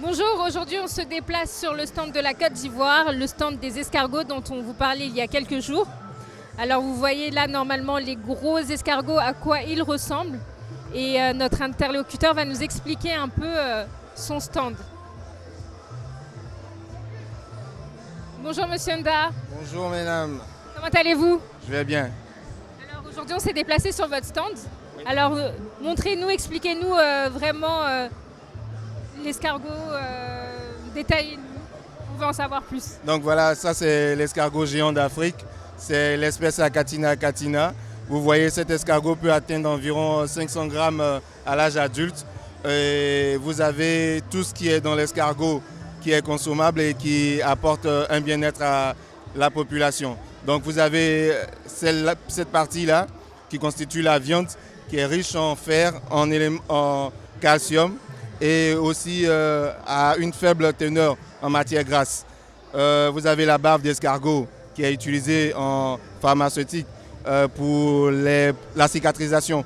Bonjour, aujourd'hui on se déplace sur le stand de la Côte d'Ivoire, le stand des escargots dont on vous parlait il y a quelques jours. Alors vous voyez là normalement les gros escargots à quoi ils ressemblent et notre interlocuteur va nous expliquer un peu son stand. Bonjour Monsieur Nda. Bonjour mesdames. Comment allez-vous? Je vais bien. Alors aujourd'hui on s'est déplacé sur votre stand. Oui. Alors montrez-nous, expliquez-nous vraiment l'escargot, détaillez-nous, on veut en savoir plus. Donc voilà, ça c'est l'escargot géant d'Afrique, c'est l'espèce Achatina achatina. Vous voyez, cet escargot peut atteindre environ 500 grammes à l'âge adulte. Et vous avez tout ce qui est dans l'escargot qui est consommable et qui apporte un bien-être à la population. Donc vous avez cette partie-là qui constitue la viande, qui est riche en fer, en calcium et aussi à une faible teneur en matière grasse. Vous avez la bave d'escargot qui est utilisée en pharmaceutique pour la cicatrisation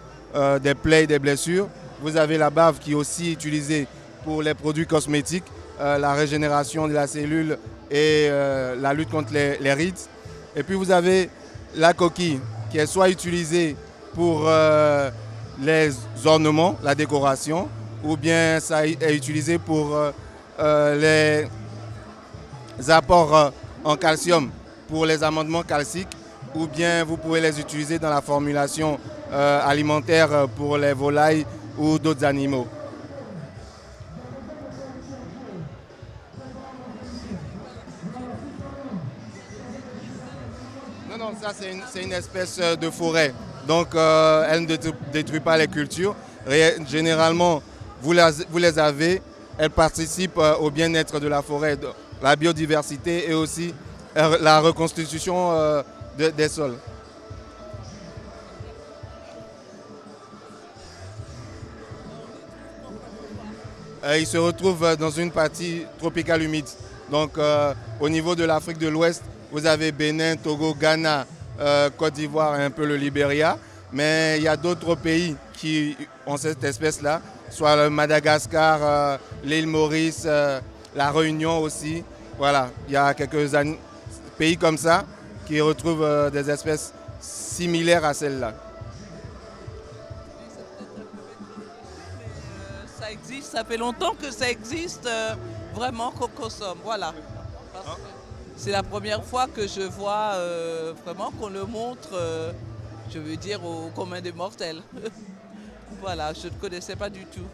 des plaies et des blessures. Vous avez la bave qui est aussi utilisée pour les produits cosmétiques, la régénération de la cellule et la lutte contre les rides. Et puis vous avez la coquille qui est soit utilisée pour les ornements, la décoration, ou bien ça est utilisé pour les apports en calcium pour les amendements calciques, ou bien vous pouvez les utiliser dans la formulation alimentaire pour les volailles ou d'autres animaux. Non, ça c'est une espèce de forêt, donc elle ne détruit pas les cultures. Généralement, vous les avez, elles participent au bien-être de la forêt, de la biodiversité et aussi la reconstitution des sols. Il se retrouve dans une partie tropicale humide. Donc au niveau de l'Afrique de l'Ouest, vous avez Bénin, Togo, Ghana, Côte d'Ivoire et un peu le Libéria. Mais il y a d'autres pays qui ont cette espèce-là, soit le Madagascar, l'île Maurice, la Réunion aussi. Voilà, il y a quelques pays comme ça qui retrouvent des espèces similaires à celle-là. Ça existe, ça fait longtemps que ça existe vraiment qu'on consomme, voilà. C'est la première fois que je vois vraiment qu'on le montre, je veux dire, au commun des mortels. Voilà, je ne connaissais pas du tout.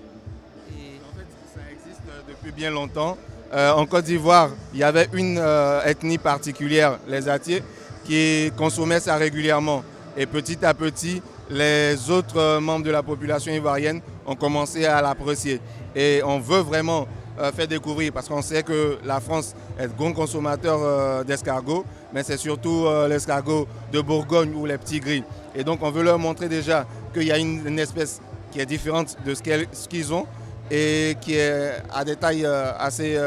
En fait, ça existe depuis bien longtemps. En Côte d'Ivoire, il y avait une ethnie particulière, les Atiers, qui consommait ça régulièrement. Et petit à petit, les autres membres de la population ivoirienne ont commencé à l'apprécier. Et on veut vraiment faire découvrir, parce qu'on sait que la France est grand consommateur d'escargots, mais c'est surtout l'escargot de Bourgogne ou les petits gris. Et donc on veut leur montrer déjà qu'il y a une espèce qui est différente de ce qu'ils ont et qui est à des tailles assez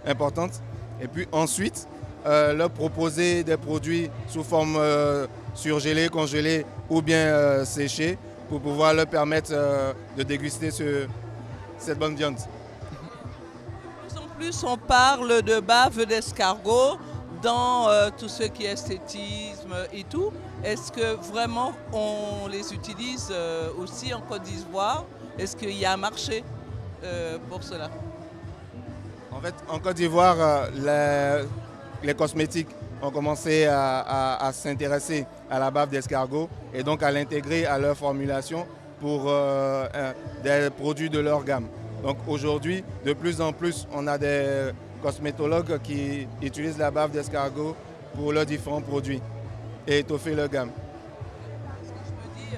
importantes. Et puis ensuite, leur proposer des produits sous forme surgelée, congelée ou bien séchée pour pouvoir leur permettre de déguster cette bonne viande. De plus en plus, on parle de bave d'escargot dans tout ce qui est esthétisme et tout. Est-ce que vraiment on les utilise aussi en Côte d'Ivoire? Est-ce qu'il y a un marché pour cela? En fait, en Côte d'Ivoire, les cosmétiques ont commencé à s'intéresser à la bave d'escargot et donc à l'intégrer à leur formulation pour des produits de leur gamme. Donc aujourd'hui, de plus en plus, on a des cosmétologues qui utilisent la bave d'escargot pour leurs différents produits et étoffer leur gamme. Je me dis,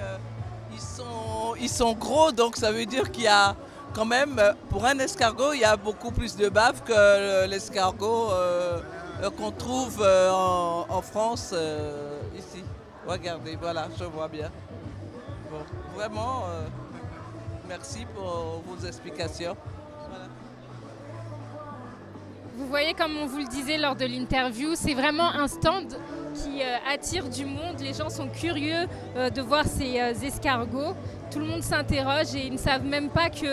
ils sont gros, donc ça veut dire qu'il y a quand même, pour un escargot, il y a beaucoup plus de bave que l'escargot qu'on trouve en France, ici. Regardez, voilà, je vois bien. Bon, vraiment, merci pour vos explications. Voilà. Vous voyez, comme on vous le disait lors de l'interview, c'est vraiment un stand qui attire du monde. Les gens sont curieux de voir ces escargots. Tout le monde s'interroge et ils ne savent même pas qu'il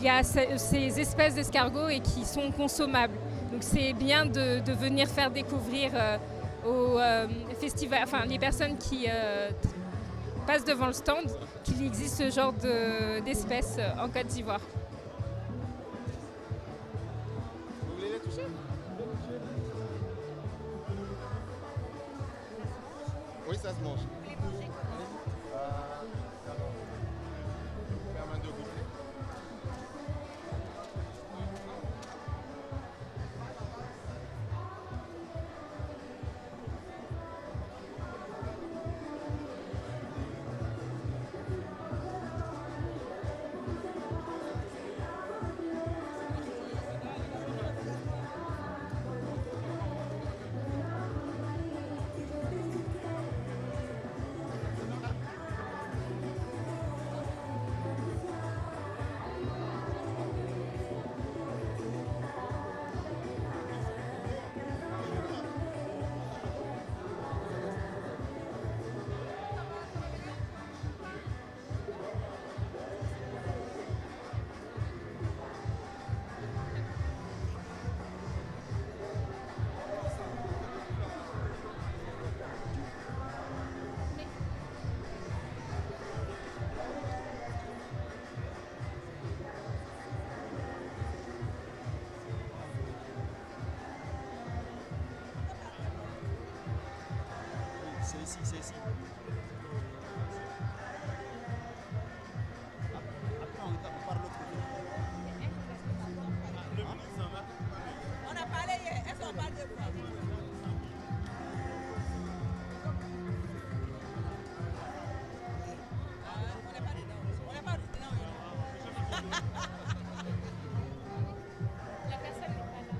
y a ces espèces d'escargots et qui sont consommables. Donc c'est bien de venir faire découvrir aux festivals, enfin les personnes qui passent devant le stand qu'il existe ce genre d'espèces en Côte d'Ivoire. Vous voulez les toucher? Oui, ça se mange. Permet de goûter. C'est ici. Après, on parle l'autre côté. On a parlé hier. Est-ce qu'on parle de quoi? On n'est pas dedans. On n'est pas dedans. La personne n'est pas là.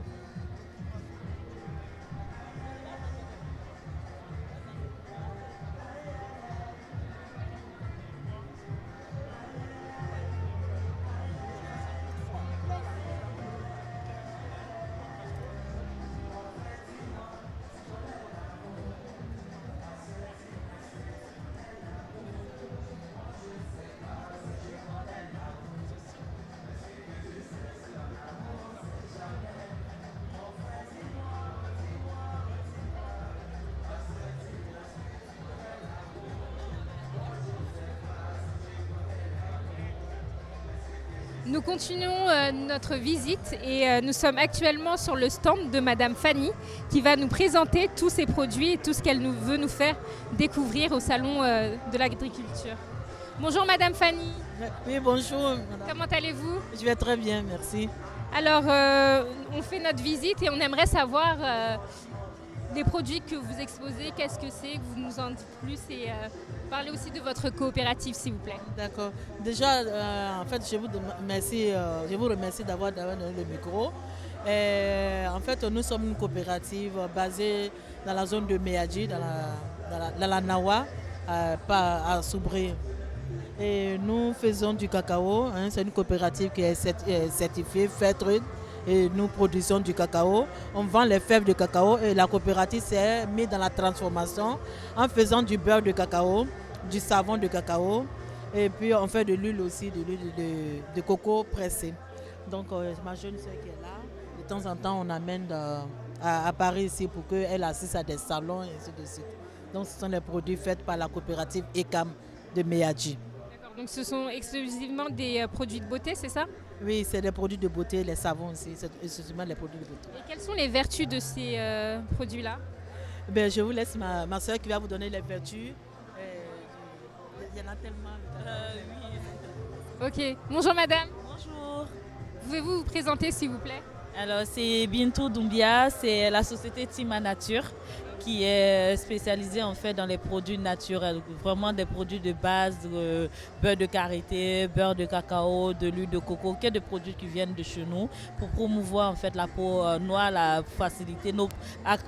Nous continuons notre visite et nous sommes actuellement sur le stand de Madame Fanny qui va nous présenter tous ses produits et tout ce qu'elle veut nous faire découvrir au Salon de l'Agriculture. Bonjour Madame Fanny. Oui, bonjour. Madame. Comment allez-vous? Je vais très bien, merci. Alors, on fait notre visite et on aimerait savoir les produits que vous exposez, qu'est-ce que c'est, que vous nous en dites plus et parlez aussi de votre coopérative, s'il vous plaît. D'accord. Déjà, en fait, je vous remercie d'avoir donné le micro. En fait, nous sommes une coopérative basée dans la zone de Meadji, dans la Nawa, à Soubré. Et nous faisons du cacao. C'est une coopérative qui est certifiée Fairtrade. Et nous produisons du cacao. On vend les fèves de cacao et la coopérative s'est mise dans la transformation en faisant du beurre de cacao, du savon de cacao et puis on fait de l'huile aussi, de l'huile de coco pressée. Donc ma jeune soeur qui est là, de temps en temps on amène à Paris ici pour qu'elle assiste à des salons et ainsi de suite. Donc ce sont les produits faits par la coopérative ECAM de Meadji. D'accord, donc ce sont exclusivement des produits de beauté, c'est ça? Oui, c'est des produits de beauté, les savons aussi, c'est exclusivement les produits de beauté. Et quelles sont les vertus de ces produits-là? Ben, je vous laisse ma soeur qui va vous donner les vertus. Il y en a tellement. Ok, bonjour madame. Bonjour. Pouvez-vous vous présenter s'il vous plaît? Alors c'est Bintou Doumbia, c'est la société Tima Nature qui est spécialisée en fait dans les produits naturels, vraiment des produits de base, beurre de karité, beurre de cacao, de l'huile de coco, que des produits qui viennent de chez nous pour promouvoir en fait la peau noire, la facilité,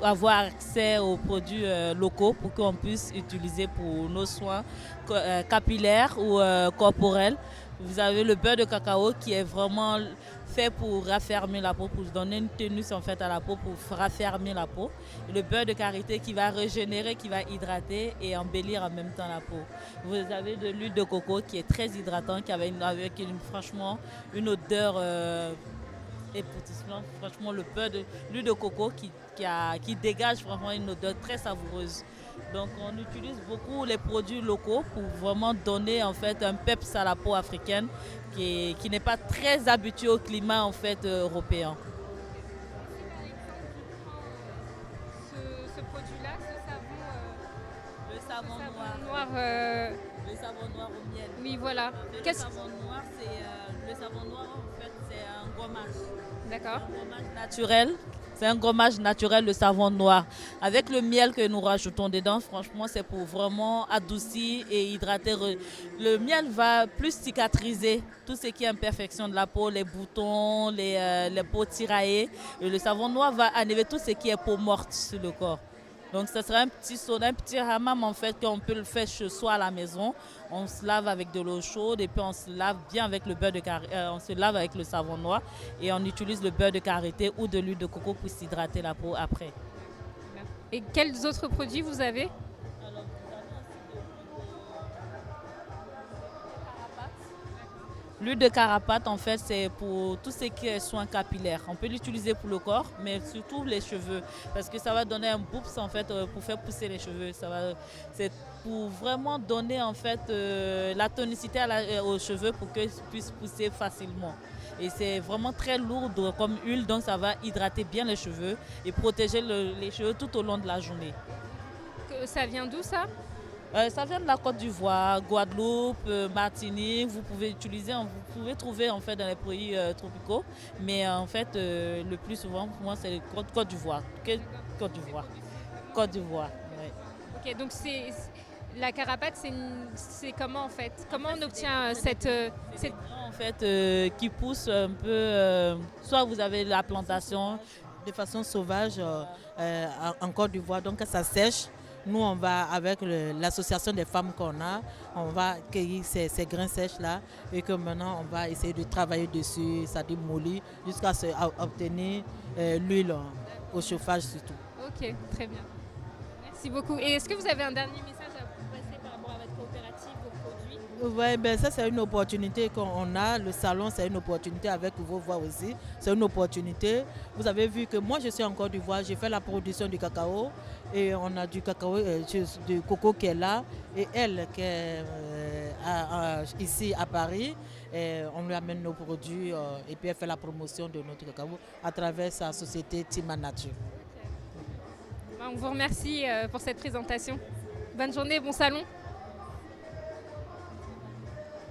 avoir accès aux produits locaux pour qu'on puisse utiliser pour nos soins capillaires ou corporels. Vous avez le beurre de cacao qui est vraiment fait pour raffermir la peau, pour donner une tenue en fait à la peau, pour raffermir la peau. Et le beurre de karité qui va régénérer, qui va hydrater et embellir en même temps la peau. Vous avez de l'huile de coco qui est très hydratant, qui avait franchement une odeur époustouflante. Franchement, l'huile de coco qui dégage vraiment une odeur très savoureuse. Donc on utilise beaucoup les produits locaux pour vraiment donner en fait un peps à la peau africaine qui n'est pas très habituée au climat en fait européen. Ce produit-là, ce savon, Le savon noir, le savon noir au miel. oui, voilà. Le savon noir, en fait, c'est un gommage. D'accord. Un gommage naturel. C'est un gommage naturel, le savon noir. Avec le miel que nous rajoutons dedans, franchement, c'est pour vraiment adoucir et hydrater. Le miel va plus cicatriser tout ce qui est imperfection de la peau, les boutons, les peaux tiraillées. Et le savon noir va enlever tout ce qui est peau morte sur le corps. Donc ce sera un petit sauna, un petit hammam en fait qu'on peut le faire chez soi à la maison. On se lave avec de l'eau chaude et puis on se lave bien avec le beurre de karité, on se lave avec le savon noir et on utilise le beurre de karité ou de l'huile de coco pour s'hydrater la peau après. Et quels autres produits vous avez? L'huile de carapate, en fait, c'est pour tout ce qui est soins capillaires. On peut l'utiliser pour le corps, mais surtout les cheveux, parce que ça va donner un boost en fait pour faire pousser les cheveux. C'est pour vraiment donner en fait la tonicité aux cheveux pour qu'ils puissent pousser facilement. Et c'est vraiment très lourd comme huile, donc ça va hydrater bien les cheveux et protéger les cheveux tout au long de la journée. Ça vient d'où ça? Ça vient de la Côte d'Ivoire, Guadeloupe, Martinique. Vous pouvez trouver en fait dans les pays tropicaux, mais en fait le plus souvent pour moi c'est Côte d'Ivoire. Côte d'Ivoire. Ouais. Ok, donc la carapate, c'est comment en fait? Comment on obtient cette En fait qui pousse un peu. Soit vous avez la plantation De façon sauvage en Côte d'Ivoire, donc ça sèche. Nous, on va, avec l'association des femmes qu'on a, on va cueillir ces grains sèches-là et que maintenant, on va essayer de travailler dessus, ça démolit, jusqu'à obtenir l'huile au chauffage surtout. Ok, très bien. Merci beaucoup. Et est-ce que vous avez un dernier message à passer par rapport à votre coopérative, vos produits? Oui, ben ça c'est une opportunité qu'on a. Le salon c'est une opportunité avec vos voix aussi. C'est une opportunité. Vous avez vu que moi je suis en Côte d'Ivoire, j'ai fait la production du cacao et on a du cacao, du coco qui est là et elle qui est ici à Paris. Et on lui amène nos produits et puis elle fait la promotion de notre cacao à travers sa société Tima Nature. On vous remercie pour cette présentation. Bonne journée, bon salon.